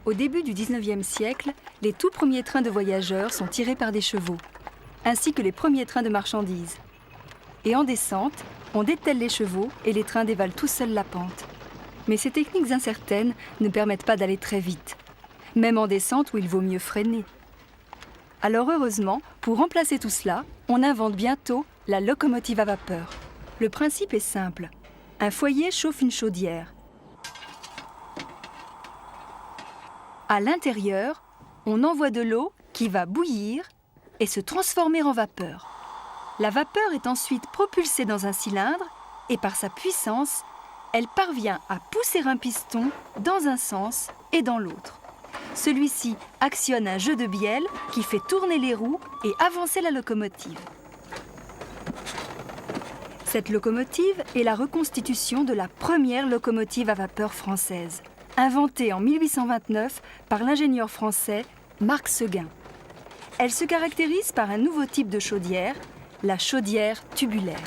Au début du 19e siècle, les tout premiers trains de voyageurs sont tirés par des chevaux, ainsi que les premiers trains de marchandises. Et en descente, on dételle les chevaux et les trains dévalent tout seuls la pente. Mais ces techniques incertaines ne permettent pas d'aller très vite, même en descente où il vaut mieux freiner. Alors heureusement, pour remplacer tout cela, on invente bientôt la locomotive à vapeur. Le principe est simple. Un foyer chauffe une chaudière. À l'intérieur, on envoie de l'eau qui va bouillir et se transformer en vapeur. La vapeur est ensuite propulsée dans un cylindre et par sa puissance, elle parvient à pousser un piston dans un sens et dans l'autre. Celui-ci actionne un jeu de bielle qui fait tourner les roues et avancer la locomotive. Cette locomotive est la reconstitution de la première locomotive à vapeur française, inventée en 1829 par l'ingénieur français Marc Seguin. Elle se caractérise par un nouveau type de chaudière, la chaudière tubulaire.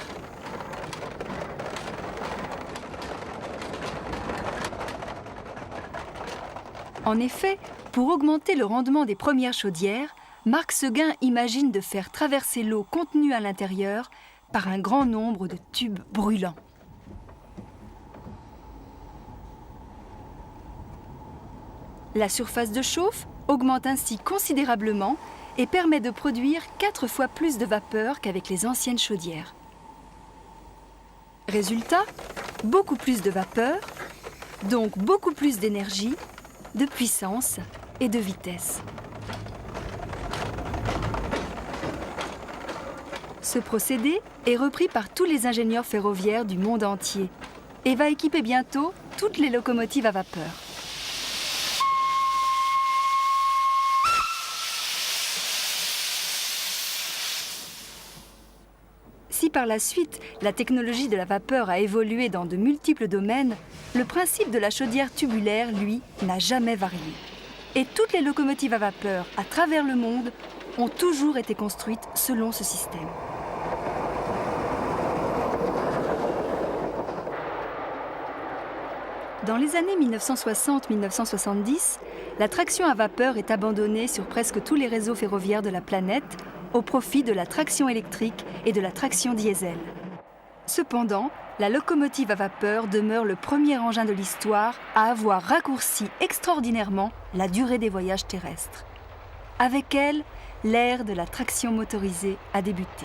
En effet, pour augmenter le rendement des premières chaudières, Marc Seguin imagine de faire traverser l'eau contenue à l'intérieur par un grand nombre de tubes brûlants. La surface de chauffe augmente ainsi considérablement et permet de produire 4 fois plus de vapeur qu'avec les anciennes chaudières. Résultat, beaucoup plus de vapeur, donc beaucoup plus d'énergie, de puissance et de vitesse. Ce procédé est repris par tous les ingénieurs ferroviaires du monde entier et va équiper bientôt toutes les locomotives à vapeur. Si par la suite, la technologie de la vapeur a évolué dans de multiples domaines, le principe de la chaudière tubulaire, lui, n'a jamais varié. Et toutes les locomotives à vapeur à travers le monde ont toujours été construites selon ce système. Dans les années 1960-1970, la traction à vapeur est abandonnée sur presque tous les réseaux ferroviaires de la planète au profit de la traction électrique et de la traction diesel. Cependant, la locomotive à vapeur demeure le premier engin de l'histoire à avoir raccourci extraordinairement la durée des voyages terrestres. Avec elle, l'ère de la traction motorisée a débuté.